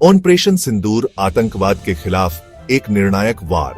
Operation सिंदूर आतंकवाद के खिलाफ एक निर्णायक वार।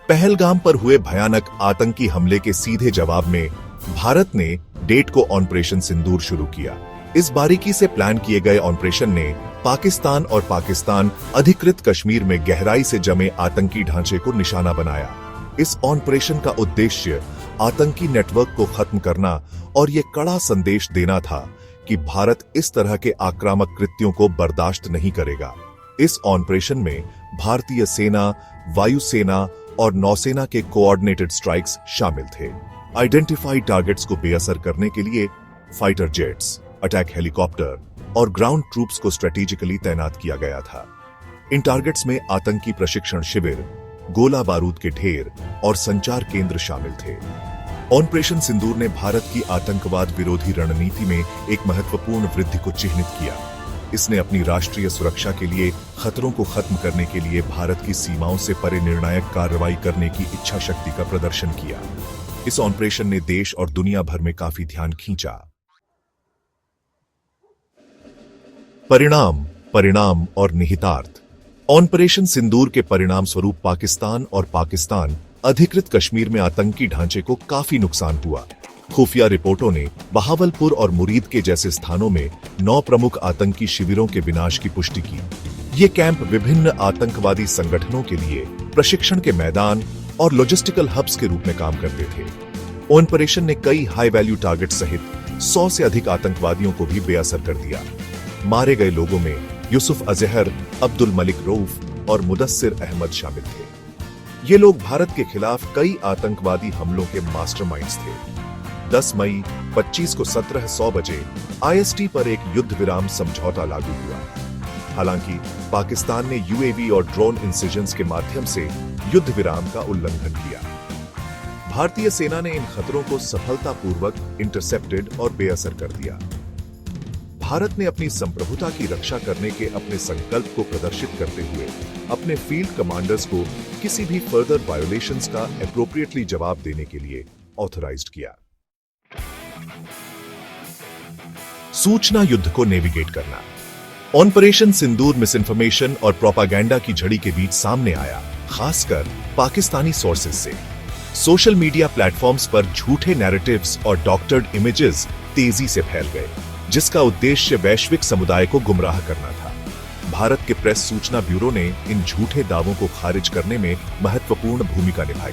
पहलगाम पर हुए भयानक आतंकी हमले के सीधे जवाब में भारत ने डेट को ऑपरेशन सिंदूर शुरू किया। इस बारीकी से प्लान किए गए ऑपरेशन ने पाकिस्तान और पाकिस्तान अधिकृत कश्मीर में गहराई से जमे आतंकी ढांचे को निशाना बनाया। इस ऑपरेशन का उद्देश्य आतंकी नेटवर्क को खत्म करना और ये कड़ा संदेश देना था कि भारत इस तरह के आक्रामक कृत्यों को बर्दाश्त नहीं करेगा। इस ऑपरेशन में भारतीय सेना, वायुसेना और नौसेना के कोऑर्डिनेटेड स्ट्राइक्स शामिल थे। आइडेंटिफाइड टारगेट्स को बेअसर करने के लिए फाइटर जेट्स, अटैक हेलीकॉप्टर और ग्राउंड ट्रूप्स को स्ट्रेटेजिकली तैनात किया गया था। इन टारगेट्स में आतंकी प्रशिक्षण शिविर, गोला बारूद के ढेर और संचार केंद्र शामिल थे। ऑपरेशन सिंदूर ने भारत की आतंकवाद विरोधी रणनीति में एक महत्वपूर्ण वृद्धि को चिह्नित किया। इसने अपनी राष्ट्रीय सुरक्षा के लिए खतरों को खत्म करने के लिए भारत की सीमाओं से परे निर्णायक कार्रवाई करने की इच्छा शक्ति का प्रदर्शन किया। इस ऑपरेशन ने देश और दुनिया भर में काफी ध्यान खींचा। परिणाम और निहितार्थ। ऑपरेशन सिंदूर के परिणाम स्वरूप पाकिस्तान और पाकिस्तान अधिकृत कश्मीर में आतंकी ढांचे को काफी नुकसान हुआ। खुफिया रिपोर्टों ने बहावलपुर और मुरीद के जैसे स्थानों में 9 प्रमुख आतंकी शिविरों के विनाश की पुष्टि की। ये कैंप विभिन्न आतंकवादी संगठनों के लिए प्रशिक्षण के मैदान और लॉजिस्टिकल हब्स के रूप में काम करते थे। ऑपरेशन ने कई हाई वैल्यू टारगेट सहित 100 से अधिक आतंकवादियों को भी बेअसर कर दिया। मारे गए लोगों में यूसुफ अजहर, अब्दुल मलिक रऊफ और मुदस्सिर अहमद शामिल थे। ये लोग भारत के खिलाफ कई आतंकवादी हमलों के मास्टरमाइंड्स थे। 10 मई 25 को 1700 बजे IST पर एक युद्ध विराम समझौता लागू हुआ। हालांकि पाकिस्तान ने UAV और ड्रोन इंसिजन्स के माध्यम से युद्ध विराम का उल्लंघन किया। भारतीय सेना ने इन खतरों को सफलतापूर्वक इंटरसेप्टेड और बेअसर कर दिया। भारत ने अपनी संप्रभुता की रक्षा करने के अपने संकल्प को प्रदर्शित करते हुए अपने फील्ड कमांडर्स को किसी भी फर्दर वायोलेशंस का एप्रोप्रिएटली जवाब देने के लिए ऑथराइज्ड किया। सूचना युद्ध को नेविगेट करना। ऑपरेशन सिंदूर मिसइंफॉर्मेशन और प्रोपागेंडा की झड़ी के बीच सामने आया, खासकर पाकिस्तानी सोर्सेज से। सोशल मीडिया प्लेटफॉर्म्स पर झूठे नैरेटिव्स और डॉक्टर्ड इमेजेस तेजी से फैल गए, जिसका उद्देश्य वैश्विक समुदाय को गुमराह करना था। भारत के प्रेस सूचना ब्यूरो ने इन झूठे दावों को खारिज करने में महत्वपूर्ण भूमिका निभाई।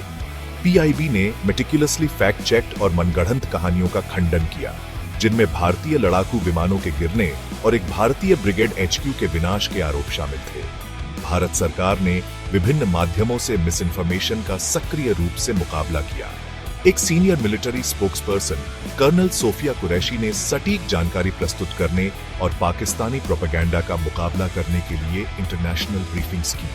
PIB ने मेटिकुलसली फैक्ट चेक्ड और मनगढ़ंत कहानियों का खंडन किया, जिनमें भारतीय लड़ाकू विमानों के गिरने और एक भारतीय ब्रिगेड HQ के विनाश के आरोप शामिल थे। भारत सरकार ने विभिन्न माध्यमों से मिसइंफॉर्मेशन का सक्रिय रूप से मुकाबला किया। एक senior military spokesperson colonel Sofiya Qureshi ने सटीक जानकारी प्रस्तुत करने और पाकिस्तानी प्रोपेगेंडा का मुकाबला करने के लिए इंटरनेशनल ब्रीफिंग्स की।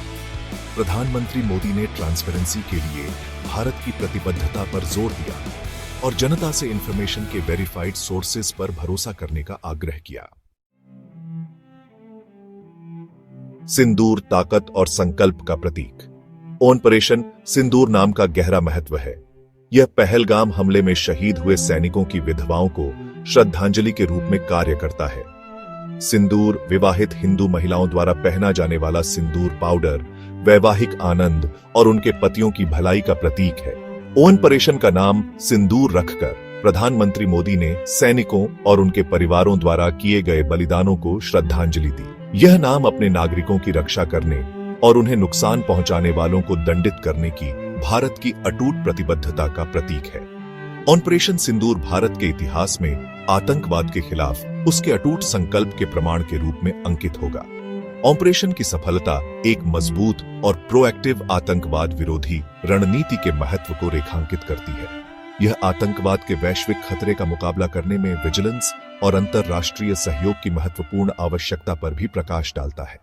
प्रधानमंत्री मोदी ने ट्रांसपेरेंसी के लिए भारत की प्रतिबद्धता पर जोर दिया और जनता से इंफॉर्मेशन के वेरीफाइड सोर्सेज पर भरोसा करने का आग्रह किया। सिंदूर ताकत और संकल्प का प्रतीक। ऑपरेशन सिंदूर नाम का गहरा महत्व है। यह पहलगाम हमले में शहीद हुए सैनिकों की विधवाओं को श्रद्धांजलि के रूप में कार्य करता है। सिंदूर विवाहित हिंदू महिलाओं द्वारा पहना जाने वाला सिंदूर पाउडर वैवाहिक आनंद और उनके पतियों की भलाई का प्रतीक है। ऑपरेशन का नाम सिंदूर रखकर प्रधानमंत्री मोदी ने सैनिकों और उनके परिवारों द्वारा किए गए बलिदानों को श्रद्धांजलि दी। यह नाम अपने नागरिकों की रक्षा करने और उन्हें नुकसान पहुंचाने वालों को दंडित करने की भारत की अटूट प्रतिबद्धता का प्रतीक है। ऑपरेशन सिंदूर भारत के इतिहास में आतंकवाद के खिलाफ उसके अटूट संकल्प के प्रमाण के रूप में अंकित होगा। ऑपरेशन की सफलता एक मजबूत और प्रोएक्टिव आतंकवाद विरोधी रणनीति के महत्व को रेखांकित करती है। यह आतंकवाद के वैश्विक खतरे का मुकाबला करने में विजिलेंस और अंतर्राष्ट्रीय सहयोग की महत्वपूर्ण आवश्यकता पर भी प्रकाश डालता है।